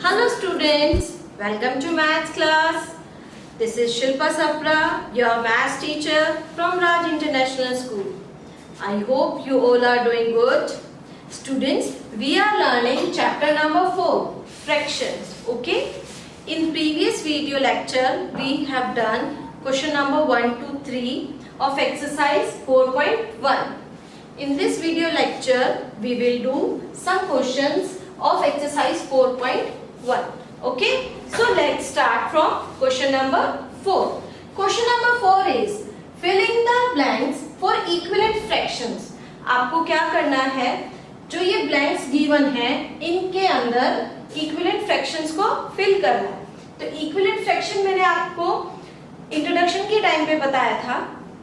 Hello students, welcome to maths class. This is Shilpa Sapra, your maths teacher from Raj International School. I hope you all are doing good. Students, we are learning chapter number 4, fractions. Okay? In previous video lecture, we have done question number 1 to 3 of exercise 4.1. In this video lecture, we will do some questions of exercise 4.1. Okay, so let's start from question number 4. Question number 4 is filling the blanks for equivalent fractions. आपको क्या करना है, जो ये blanks given है इनके अंदर equivalent fractions को fill करना है. तो equivalent fraction मैंने आपको introduction के टाइम पे बताया था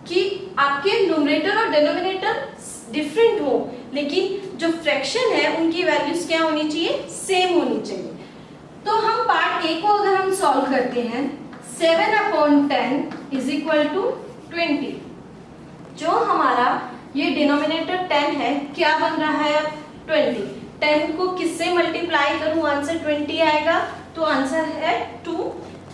कि आपके numerator और denominator डिफरेंट हो, लेकिन जो फ्रैक्शन है उनकी वैल्यूज क्या होनी चाहिए, सेम होनी चाहिए. तो हम पार्ट ए को अगर हम सॉल्व करते हैं, 7/10 इज इक्वल टू 20. जो हमारा ये डिनोमिनेटर 10 है, क्या बन रहा है अब 20. 10 को किससे मल्टीप्लाई करूं, आंसर 20 आएगा, तो आंसर है 2.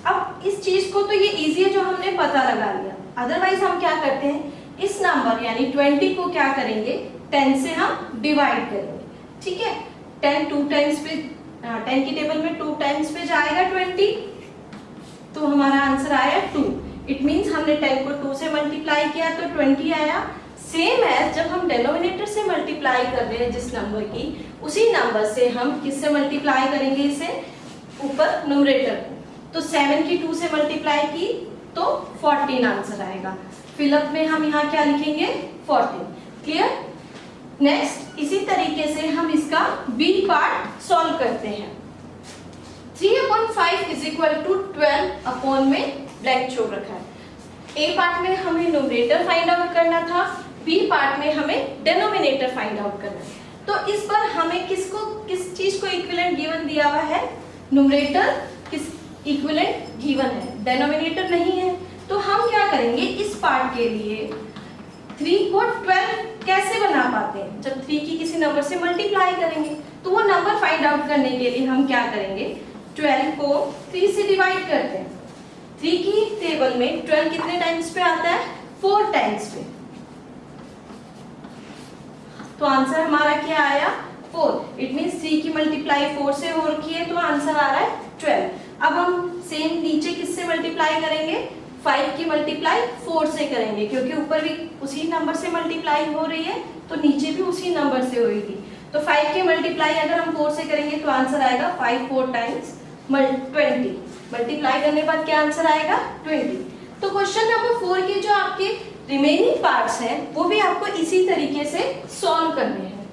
अब इस चीज को तो ये इजी है जो हमने पता लगा लिया. अदरवाइज हम क्या करते हैं, इस नंबर यानी 20 को क्या करेंगे, 10 से हम डिवाइड करेंगे. ठीक है, 10 2 टाइम्स पे 10 की टेबल में 2 टाइम्स पे जाएगा 20, तो हमारा आंसर आया 2. इट मींस हमने 10 को 2 से मल्टीप्लाई किया तो 20 आया. सेम एज जब हम डिनोमिनेटर से मल्टीप्लाई कर रहे हैं जिस नंबर की, उसी नंबर से हम किससे मल्टीप्लाई करेंगे, इसे ऊपर न्यूमरेटर को. तो 7 की 2 से मल्टीप्लाई की तो 14 आंसर आएगा. फिलअप में हम यहाँ क्या लिखेंगे, 14. क्लियर. नेक्स्ट इसी तरीके से हम इसका बी पार्ट सॉल्व करते हैं. 3/5 इज इक्वल टू 12 अपॉन में ब्लैंक छोड़ रखा है. ए पार्ट में हमें न्यूमरेटर फाइंड आउट करना था, बी पार्ट में हमें डिनोमिनेटर फाइंड आउट करना है. तो इस पर हमें किस चीज को इक्विवेलेंट गिवन दिया हुआ है, न्यूमरेटर किस इक्विवेलेंट गिवन है, डिनोमिनेटर नहीं है. तो हम क्या करेंगे, इस पार्ट के लिए 3 को 12 कैसे बना पाते हैं, जब 3 की किसी नंबर से मल्टीप्लाई करेंगे. तो वो नंबर फाइंड आउट करने के लिए हम क्या करेंगे, 12 को 3 से डिवाइड करते हैं. 3 की टेबल में 12 कितने टाइम्स पे आता है, 4 टाइम्स पे. तो आंसर हमारा क्या आया, 4. इट मींस 3 की मल्टीप्लाई 4 से हो रखी है, तो आंसर आ रहा है 12. अब हम सेम नीचे किससे मल्टीप्लाई करेंगे, 5 की मल्टीप्लाई 4 से करेंगे, क्योंकि ऊपर भी उसी नंबर से मल्टीप्लाई हो रही है तो नीचे भी उसी नंबर से होगी. तो 5 की मल्टीप्लाई अगर हम 4 से करेंगे तो आंसर आएगा 5 4 टाइम्स 20. मल्टीप्लाई करने के बाद क्या आंसर आएगा, 20. तो क्वेश्चन नंबर 4 के जो आपके रिमेनिंग पार्ट्स हैं वो भी आपको इसी तरीके से सॉल्व करने हैं.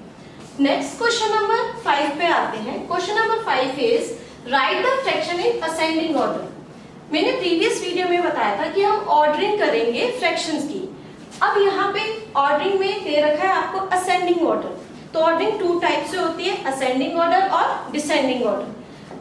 नेक्स्ट क्वेश्चन नंबर 5 पे आते हैं. Question number 5 is right the fraction in ascending order. मैंने प्रीवियस वीडियो में बताया था कि हम ऑर्डरिंग करेंगे फ्रैक्शंस की. अब यहाँ पे ऑर्डरिंग में दे रखा है आपको असेंडिंग ऑर्डर. तो ऑर्डरिंग 2 टाइप से होती है, असेंडिंग ऑर्डर और डिसेंडिंग ऑर्डर.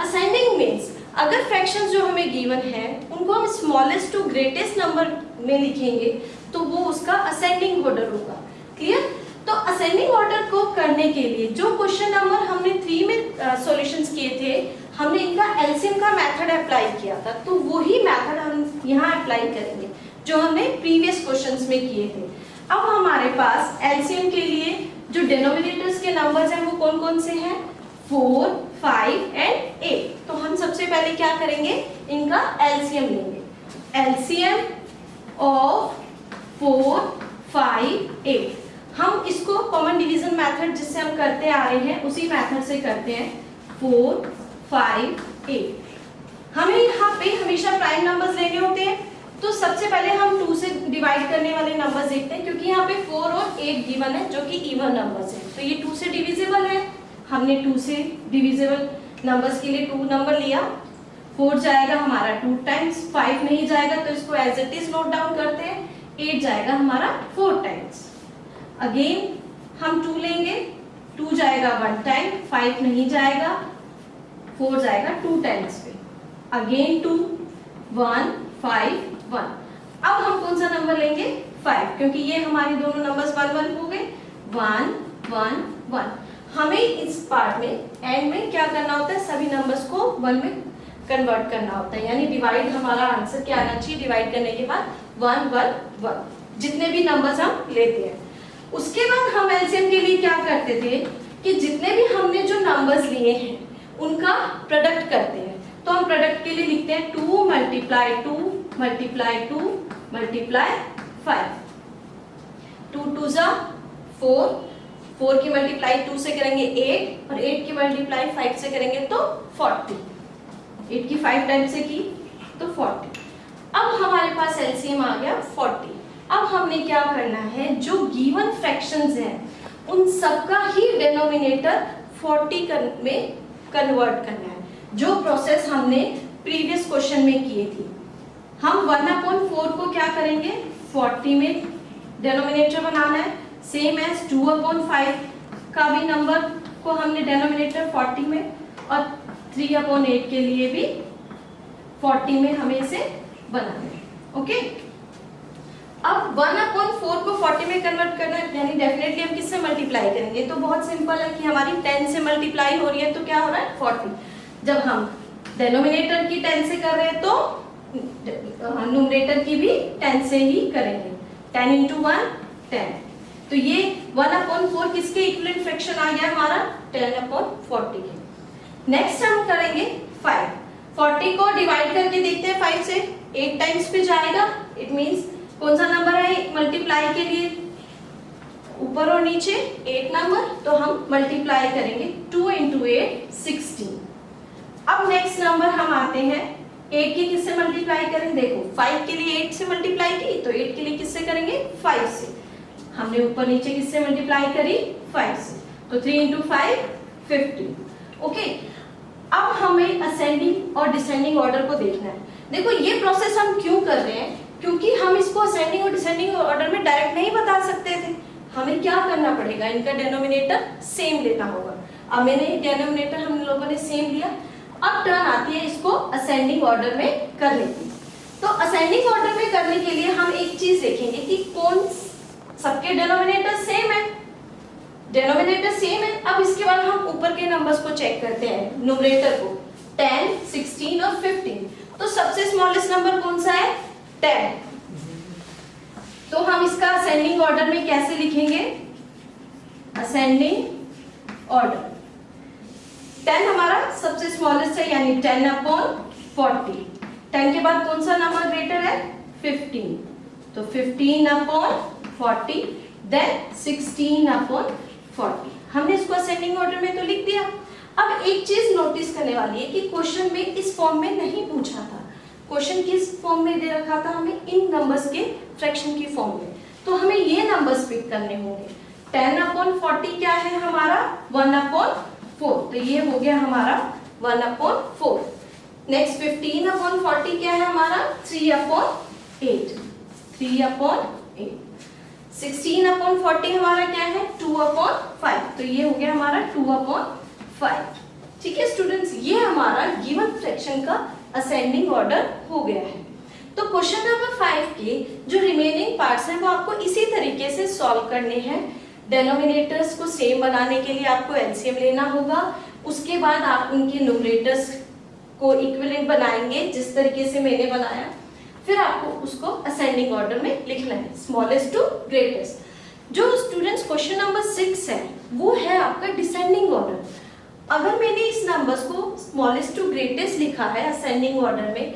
असेंडिंग मींस अगर फ्रैक्शंस जो हमें गिवन है उनको हम स्मॉलेस्ट टू ग्रेटेस्ट नंबर में लिखेंगे तो वो उसका असेंडिंग ऑर्डर होगा. क्लियर. तो असेंडिंग ऑर्डर को करने के लिए जो क्वेश्चन नंबर हमने 3 में सॉल्यूशंस किए थे, हमने इनका एलसीएम का मेथड अप्लाई किया था. तो वही मेथड हम यहाँ अप्लाई करेंगे जो हमने प्रीवियस क्वेश्चंस में किए थे. अब हमारे पास एलसीएम के लिए जो डिनोमिनेटर्स के नंबर्स हैं वो कौन कौन से हैं, 4 5 एंड 8. तो हम सबसे पहले क्या करेंगे, इनका एलसीएम लेंगे. LCM of 4 5 8. हम इसको कॉमन डिवीजन मेथड जिससे हम करते आ रहे हैं उसी मेथड से करते हैं. 4 5 8. हमें यहाँ पे हमेशा प्राइम नंबर्स लेने होते हैं. तो सबसे पहले हम 2 से डिवाइड करने वाले नंबर्स देखते हैं, क्योंकि यहाँ पे 4 और 8 गिवन है जो कि इवन नंबर्स हैं. तो ये 2 से डिविजिबल है. हमने 2 से डिविजिबल नंबर्स के लिए 2 नंबर लिया. 4 जाएगा हमारा 2 टाइम्स, 5 नहीं जाएगा तो इसको as it is note down करते हैं. 8 जाएगा हमारा 4 टाइम्स. अगेन हम 2 लेंगे, 2 जाएगा 1 टाइम, 5 नहीं जाएगा, 4 जाएगा 2 टाइम्स पे. अगेन 2 1 5 1. अब हम कौन सा नंबर लेंगे, 5, क्योंकि ये हमारे दोनों नंबर्स 1 1 हो गए. 1 1 1. हमें इस पार्ट में एंड में क्या करना होता है, सभी नंबर्स को 1 में कन्वर्ट करना होता है, यानी डिवाइड, हमारा आंसर क्या आना चाहिए, डिवाइड करने के बाद 1 1 1 जितने भी नंबर्स हम लेते हैं। उसके बाद हम एलसीएम के लिए क्या करते थे कि जितने भी हमने जो नंबर्स लिए हैं उनका प्रोडक्ट करते हैं। तो हम प्रोडक्ट के लिए लिखते हैं 2 मल्टीप्लाई 2 मल्टीप्लाई 2 मल्टीप्लाई 5, 2 2 जा 4, 4 की मल्टीप्लाई 2 से करेंगे 8 और 8 की मल्टीप्लाई 5 से करेंगे तो 40, 8 की 5 टाइम से की तो 40। अब हमारे पास एलसीएम आ गया 40। अब हमने क्या करना है, जो गिवन फ्रैक्शंस हैं उन सबका ही डिनोमिनेटर 40 में कन्वर्ट करना है, जो प्रोसेस हमने प्रीवियस क्वेश्चन में किए थी। हम 1/4 को क्या करेंगे, 40 में डिनोमिनेटर बनाना है, सेम एज 2/5 का भी नंबर को हमने डिनोमिनेटर 40 में, और 3/8 के लिए भी 40 में हमें इसे बनाना है। ओके, अब 1/4 को 40 में कन्वर्ट करना है, यानी डेफिनेटली हम किससे मल्टीप्लाई करेंगे, तो बहुत सिंपल है कि हमारी 10 से मल्टीप्लाई हो रही है तो क्या हो रहा है 40। जब हम डिनोमिनेटर की 10 से कर रहे हैं तो न्यूमरेटर की भी 10 से ही करेंगे, 10 × 1 10। तो ये 1/4 किसके इक्विवेलेंट फ्रैक्शन आ गया हमारा, 10/40 के। नेक्स्ट हम करेंगे 5, 40 को डिवाइड करके देखते हैं 5 से, 8 टाइम्स पे जाएगा, इट मींस कौन सा नंबर है मल्टीप्लाई के लिए, ऊपर और नीचे 8 नंबर, तो हम मल्टीप्लाई करेंगे 2 × 8 16। अब नेक्स्ट नंबर हम आते हैं 8 की किससे मल्टीप्लाई करें, देखो 5 के लिए 8 से मल्टीप्लाई की तो 8 के लिए किससे करेंगे 5 से, हमने ऊपर नीचे किससे मल्टीप्लाई करी 5 से, तो 3 × 5 15। ओके, अब हमें असेंडिंग और डिसेंडिंग ऑर्डर को देखना है। देखो ये प्रोसेस हम क्यों कर रहे हैं, क्योंकि हम इसको असेंडिंग और डिसेंडिंग ऑर्डर में डायरेक्ट नहीं बता सकते थे, हमें क्या करना पड़ेगा, इनका डिनोमिनेटर सेम लेना होगा। अब मैंने डिनोमिनेटर हम लोगों ने सेम लिया, अब टर्न आती है इसको असेंडिंग ऑर्डर में करने की। तो असेंडिंग ऑर्डर में करने के लिए हम एक चीज देखेंगे कि कौन सबके डिनोमिनेटर सेम है, डिनोमिनेटर सेम है। अब इसके बाद हम ऊपर के नंबर्स को चेक करते हैं, न्यूमरेटर को 10 16 और 15। तो सबसे स्मॉलेस्ट नंबर कौन सा है 10, तो हम इसका असेंडिंग ऑर्डर में कैसे लिखेंगे, असेंडिंग ऑर्डर 10 हमारा सबसे स्मॉलेस्ट है, यानी 10/40। 10 के बाद कौन सा नंबर ग्रेटर है 15, तो 15/40 देन 16/40। हमने इसको असेंडिंग ऑर्डर में तो लिख दिया। अब एक चीज नोटिस करने वाली है कि क्वेश्चन में इस फॉर्म में नहीं पूछा था, क्वेश्चन किस फॉर्म में दे रखा था हमें, इन नंबर्स के फ्रैक्शन की फॉर्म में, तो हमें ये नंबर्स पिक करने होंगे। 10/40 क्या है हमारा 1/4, तो ये हो गया हमारा 1/4। नेक्स्ट 15/40 क्या है हमारा 3/8, 3/8। 16/40 हमारा क्या है 2/5, तो ये हो गया हमारा 2/5। ठीक है स्टूडेंट्स, ये हमारा गिवन फ्रैक्शन का असेंडिंग ऑर्डर हो गया है। तो क्वेश्चन नंबर 5 के जो रिमेनिंग पार्ट्स हैं वो आपको इसी तरीके से सॉल्व करने हैं। डिनोमिनेटर्स को सेम बनाने के लिए आपको एलसीएम लेना होगा, उसके बाद आप उनके न्यूमरेटर्स को इक्विवेलेंट बनाएंगे जिस तरीके से मैंने बनाया, फिर आपको उसको असेंडिंग ऑर्डर में लिखना है, स्मॉलेस्ट टू ग्रेटेस्ट। जो स्टूडेंट्स क्वेश्चन नंबर 6 है वो है आपका डिसेंडिंग ऑर्डर। अगर मैंने इस नंबर्स को स्मॉलेस्ट टू ग्रेटेस्ट लिखा है असेंडिंग ऑर्डर में,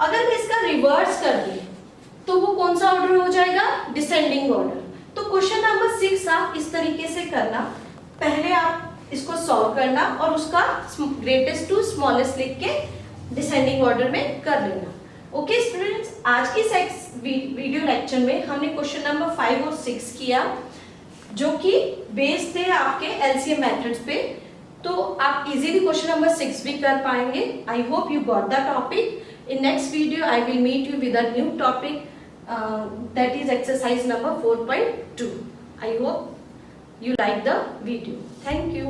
अगर मैं इसका रिवर्स कर दूं तो वो कौन सा ऑर्डर हो जाएगा डिसेंडिंग ऑर्डर। तो क्वेश्चन नंबर 6 आप इस तरीके से करना, पहले आप इसको सॉल्व करना और उसका ग्रेटेस्ट टू स्मॉलेस्ट लिख के डिसेंडिंग ऑर्डर में कर लेना। ओके स्टूडेंट्स, आज की वीडियो लेक्चर में हमने क्वेश्चन नंबर 5 और 6 किया जो कि बेस्ड थे आपके एलसीएम मेथड्स पे, तो आप इजीली क्वेश्चन नंबर 6 भी कर पाएंगे। I hope you got the topic. In next video I will meet you with a new topic that is exercise number 4.2. I hope you like the video. Thank you.